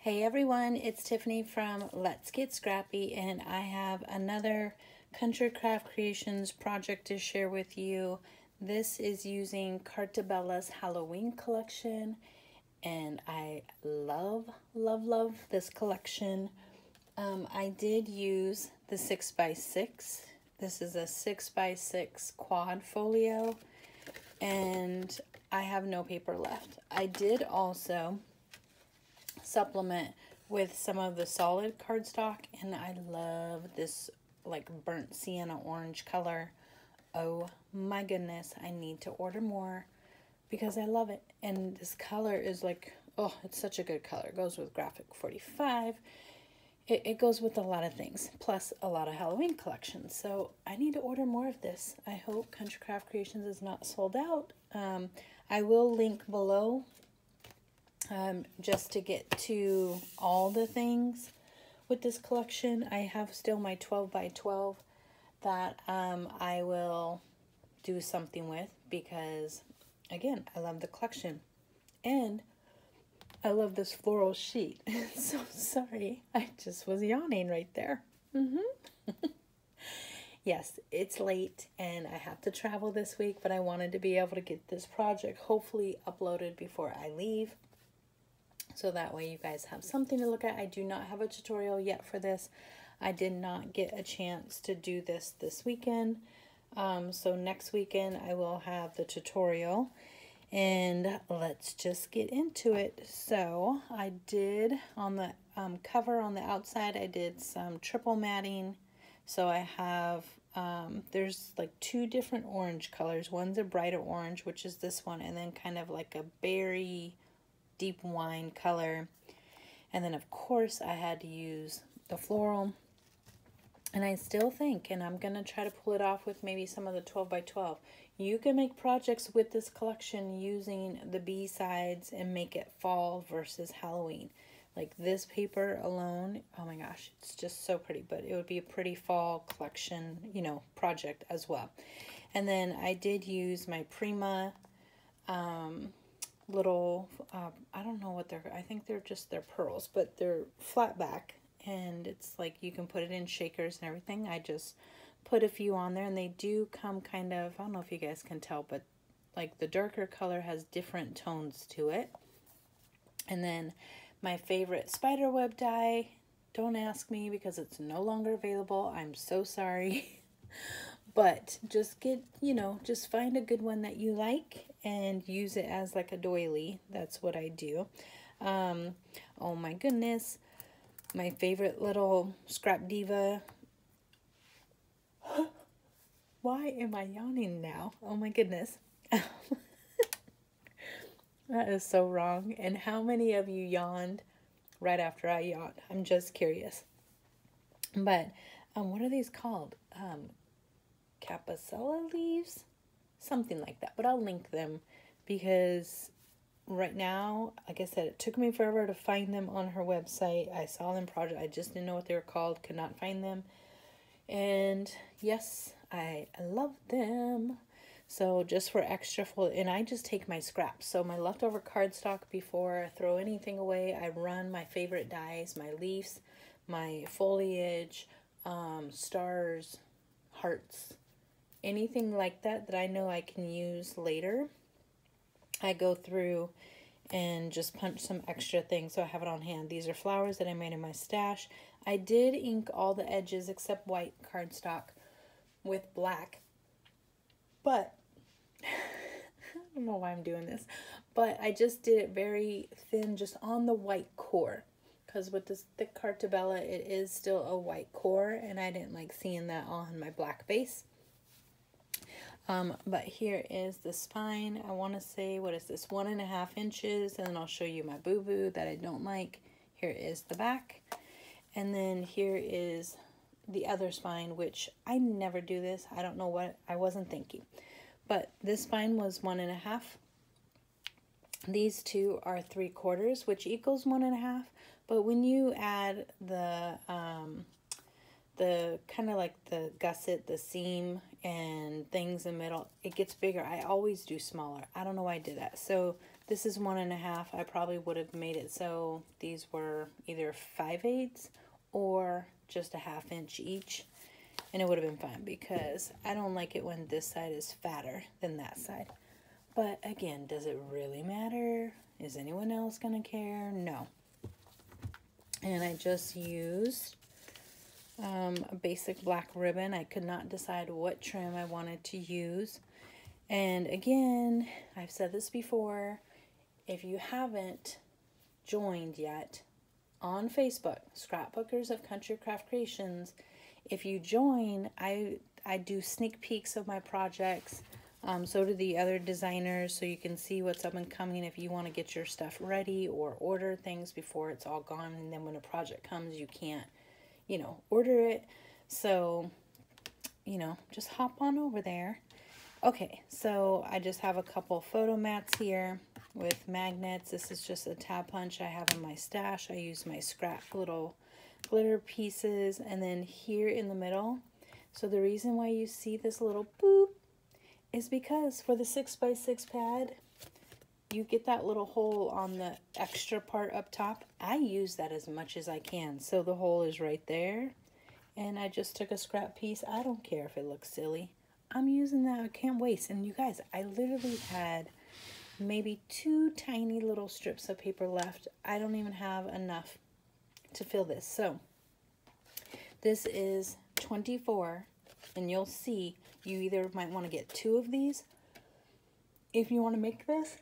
Hey everyone, it's Tiffany from Let's Get Scrappy, and I have another Country Craft Creations project to share with you. This is using Carta Bella's Halloween collection, and I love this collection. I did use the 6x6. This is a 6x6 Quad Folio, and I have no paper left. I did also supplement with some of the solid cardstock, and I love this like burnt sienna orange color. Oh my goodness, I need to order more because I love it. And this color is like, oh, it's such a good color. It goes with graphic 45. It goes with a lot of things, plus a lot of Halloween collections. So I need to order more of this. I hope Country Craft Creations is not sold out. I will link below just to get to all the things with this collection. I have still my 12x12 that I will do something with because, again, I love the collection. And I love this floral sheet. So sorry, I just was yawning right there. Yes, it's late and I have to travel this week, but I wanted to be able to get this project hopefully uploaded before I leave. So that way you guys have something to look at. I do not have a tutorial yet for this. I did not get a chance to do this weekend. So next weekend I will have the tutorial. And let's just get into it. So I did on the cover on the outside, I did some triple matting. So I have, there's like two different orange colors. One's a brighter orange, which is this one, and then kind of like a berry deep wine color. And then of course I had to use the floral. And I still think, and I'm going to try to pull it off with maybe some of the 12x12. You can make projects with this collection using the B-sides and make it fall versus Halloween. Like this paper alone, oh my gosh, it's just so pretty. But it would be a pretty fall collection, you know, project as well. And then I did use my Prima little, I don't know what they're, I think they're pearls, but they're flat back. And it's like you can put it in shakers and everything. I just put a few on there, and they do come kind of, I don't know if you guys can tell, but like the darker color has different tones to it. And then my favorite spiderweb die, don't ask me because it's no longer available. I'm so sorry. But just get, you know, just find a good one that you like and use it as like a doily. That's what I do. Oh my goodness. My favorite little scrap Diva. Why am I yawning now? Oh my goodness. That is so wrong. And how many of you yawned right after I yawned? I'm just curious. But what are these called? Capsella leaves? Something like that. But I'll link them because right now, like I said, it took me forever to find them on her website. I saw them project. I just didn't know what they were called. Could not find them. And yes, I love them. So just for extra full, and I just take my scraps. So my leftover cardstock, before I throw anything away, I run my favorite dies, my leaves, my foliage, stars, hearts, anything like that that I know I can use later. I go through and just punch some extra things so I have it on hand. These are flowers that I made in my stash. I did ink all the edges except white cardstock with black. But I don't know why I'm doing this. But I just did it very thin, just on the white core. Because with this thick Carta Bella, it is still a white core. And I didn't like seeing that on my black base. But here is the spine. I want to say, what is this? 1.5 inches. And then I'll show you my boo-boo that I don't like. Here is the back. And then here is the other spine, which I never do this. I don't know what I wasn't thinking. But this spine was 1.5. These two are 3/4, which equals 1.5. But when you add the kind of like the gusset, the seam, and things in the middle, it gets bigger. I always do smaller. I don't know why I did that. So This is 1.5. I probably would have made it so these were either 5/8 or just a 1/2 inch each. And it would have been fine because I don't like it when this side is fatter than that side. But again, does it really matter? Is anyone else going to care? No. And I just used a basic black ribbon. I could not decide what trim I wanted to use. And again, I've said this before, if you haven't joined yet on Facebook, Scrapbookers of Country Craft Creations, if you join, I do sneak peeks of my projects. So do the other designers, so you can see what's up and coming if you want to get your stuff ready or order things before it's all gone. And then when a project comes, you can't, you know, order it. So, you know, just hop on over there. Okay, so I just have a couple photo mats here with magnets. This is just a tab punch I have in my stash. I use my scrap little glitter pieces, and then here in the middle. So the reason why you see this little boop is because for the 6x6 pad, you get that little hole on the extra part up top. I use that as much as I can. So the hole is right there, and I just took a scrap piece. I don't care if it looks silly. I'm using that. I can't waste. And you guys, I literally had maybe 2 tiny little strips of paper left. I don't even have enough to fill this. So this is 24, and you'll see you either might want to get 2 of these if you want to make this.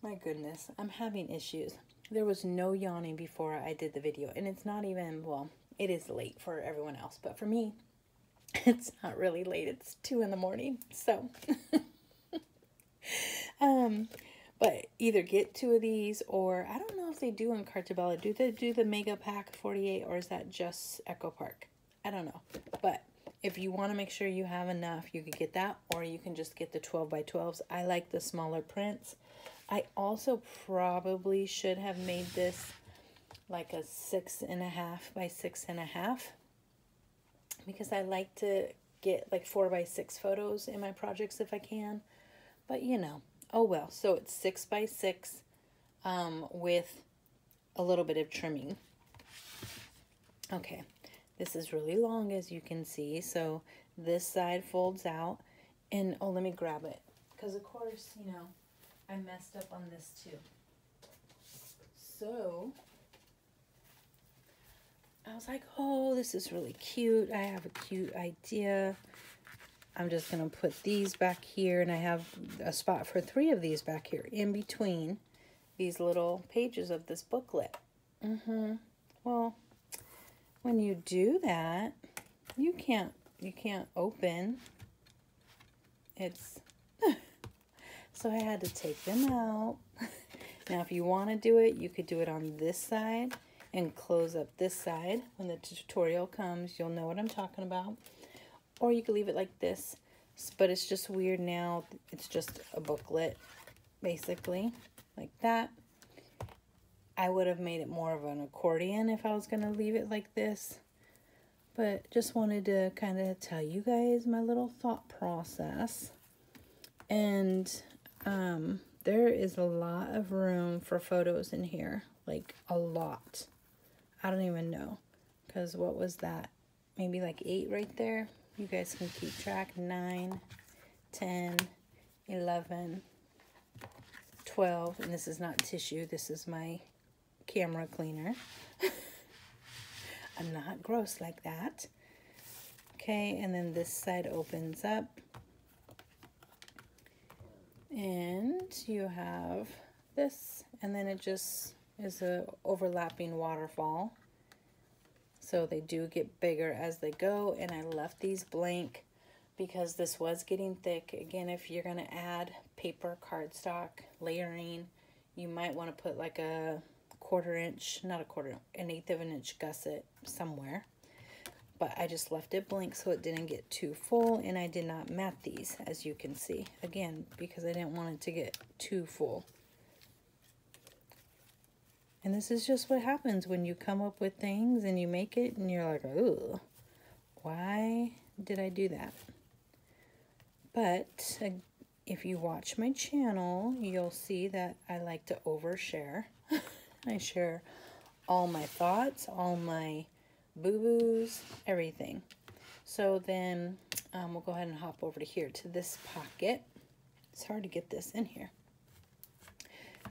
My goodness, I'm having issues. There was no yawning before I did the video, and it's not even, well, it is late for everyone else, but for me, it's not really late. It's 2 in the morning, so but either get 2 of these, or I don't know if they do in Carta Bella. Do they do the Mega Pack 48, or is that just Echo Park? I don't know. But if you want to make sure you have enough, you could get that, or you can just get the 12x12s. I like the smaller prints. I also probably should have made this like a 6.5 by 6.5, because I like to get like 4x6 photos in my projects if I can. But you know, oh well. So it's 6x6 with a little bit of trimming. Okay, this is really long, as you can see. So this side folds out, and oh, let me grab it, because of course, you know, I messed up on this too. So I was like, oh, this is really cute. I have a cute idea. I'm just going to put these back here, and I have a spot for 3 of these back here in between these little pages of this booklet. Well, when you do that, you can't open. It's so I had to take them out. Now, if you want to do it, you could do it on this side and close up this side. When the tutorial comes, you'll know what I'm talking about. Or you could leave it like this, but it's just weird now. It's just a booklet, basically, like that. I would have made it more of an accordion if I was going to leave it like this. But just wanted to kind of tell you guys my little thought process. And there is a lot of room for photos in here, like a lot. I don't even know, because what was that? Maybe like 8 right there. You guys can keep track. 9, 10, 11, 12, and this is not tissue. This is my camera cleaner. I'm not gross like that. Okay, and then this side opens up. And you have this, and then it just is a overlapping waterfall. So they do get bigger as they go, and I left these blank because this was getting thick. Again, if you're going to add paper cardstock layering, you might want to put like a 1/4 inch, not a 1/4, an 1/8 of an inch gusset somewhere. But I just left it blank so it didn't get too full, and I did not mat these, as you can see. Again, because I didn't want it to get too full. And this is just what happens when you come up with things and you make it and you're like, oh, why did I do that? But if you watch my channel, you'll see that I like to overshare. I share all my thoughts, all my boo-boos, everything. So then we'll go ahead and hop over to here, to this pocket. It's hard to get this in here.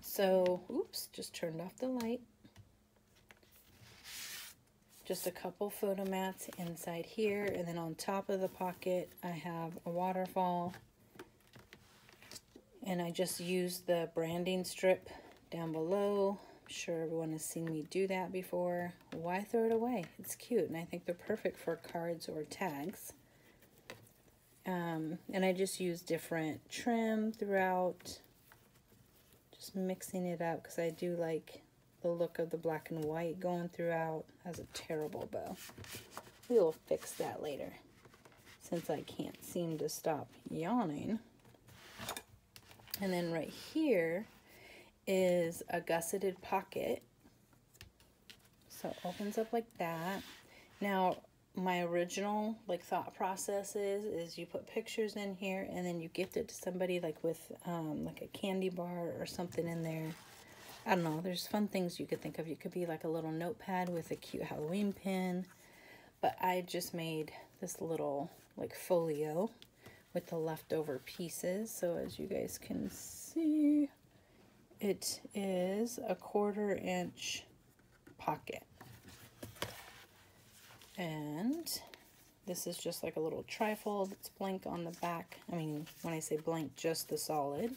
So, oops, just turned off the light. Just a couple photo mats inside here, and then on top of the pocket I have a waterfall, and I just used the branding strip down below. I'm sure everyone has seen me do that before. Why throw it away? It's cute, and I think they're perfect for cards or tags. And I just use different trim throughout, just mixing it up because I do like the look of the black and white going throughout. Has a terrible bow. We will fix that later since I can't seem to stop yawning. And then right here is a gusseted pocket. So it opens up like that. Now my original thought process is you put pictures in here and then you gift it to somebody with like a candy bar or something in there. I don't know, there's fun things you could think of. You could be like a little notepad with a cute Halloween pin. But I just made this little folio with the leftover pieces. So as you guys can see, it is a 1/4 inch pocket. And this is just like a little trifold. It's blank on the back. I mean, when I say blank, just the solid.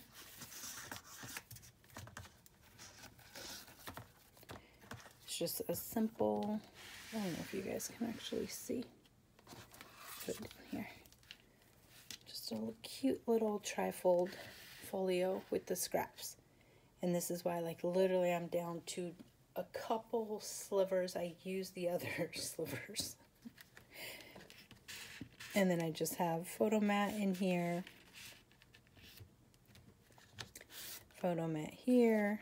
Just a simple, I don't know if you guys can actually see, put it down here, just a little cute little trifold folio with the scraps. And this is why literally I'm down to a couple slivers. I use the other slivers. And then I just have photo mat in here, photo mat here.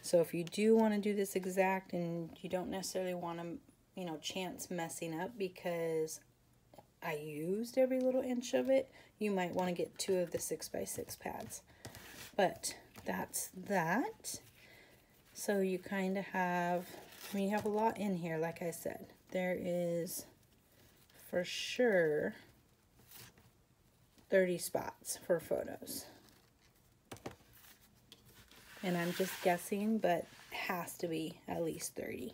So if you do want to do this exact and you don't necessarily want to, chance messing up because I used every little inch of it, you might want to get 2 of the 6x6 pads. But that's that. So you kind of have, you have a lot in here, like I said. There is, for sure, 30 spots for photos. And I'm just guessing, but it has to be at least 30.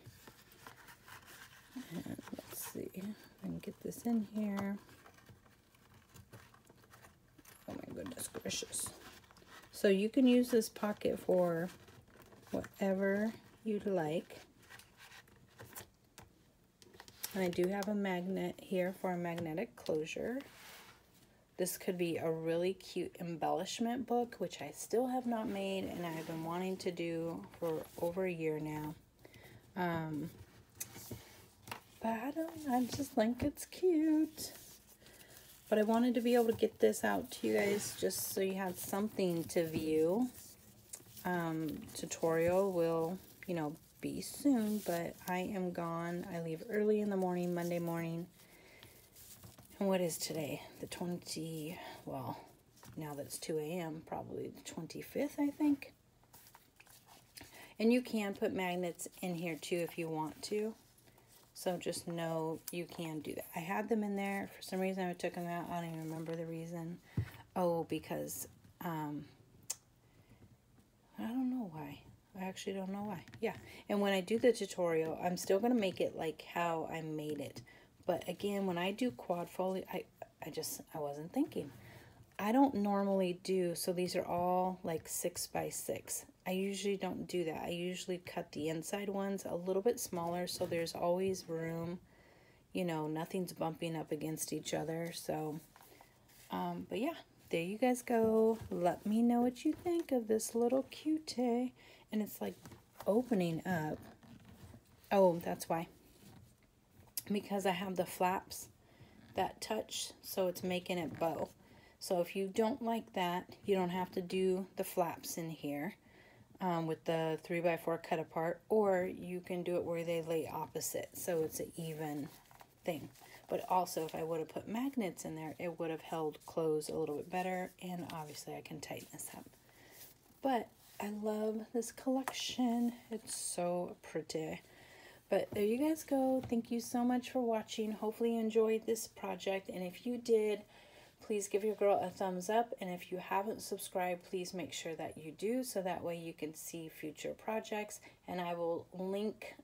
And let's see if I can get this in here. Oh my goodness gracious. So you can use this pocket for whatever you'd like. And I do have a magnet here for a magnetic closure. This could be a really cute embellishment book, which I still have not made, and I've been wanting to do for over a year now. But I just think it's cute. But I wanted to be able to get this out to you guys just so you had something to view. Tutorial will, be soon, but I am gone. I leave early in the morning, Monday morning. And what is today? The well, now that it's 2 a.m., probably the 25th, I think. And you can put magnets in here too if you want to. So just know you can do that. I had them in there. For some reason I took them out. I don't even remember the reason. Oh, because, I don't know why. I actually don't know why. Yeah. And when I do the tutorial, I'm still going to make it like how I made it. But again, when I do Quad Folio, I wasn't thinking. I don't normally do, so these are all 6x6. I usually don't do that. I usually cut the inside ones a little bit smaller so there's always room. Nothing's bumping up against each other. So, but yeah, there you guys go. Let me know what you think of this little cutie. And it's opening up. Oh, that's why. Because I have the flaps that touch, so it's making it bow. So if you don't like that, you don't have to do the flaps in here with the 3x4 cut apart, or you can do it where they lay opposite, so it's an even thing. But also, if I would have put magnets in there, it would have held closed a little bit better, and obviously I can tighten this up. But I love this collection. It's so pretty. But there you guys go. Thank you so much for watching. Hopefully you enjoyed this project, and if you did, please give your girl a thumbs up, and if you haven't subscribed, please make sure that you do, so that way you can see future projects. And I will link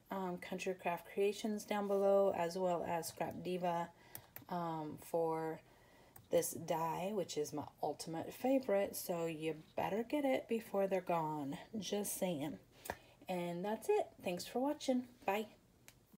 Country Craft Creations down below, as well as Scrap Diva for this die, which is my ultimate favorite, so you better get it before they're gone. Just saying. And that's it. Thanks for watching. Bye.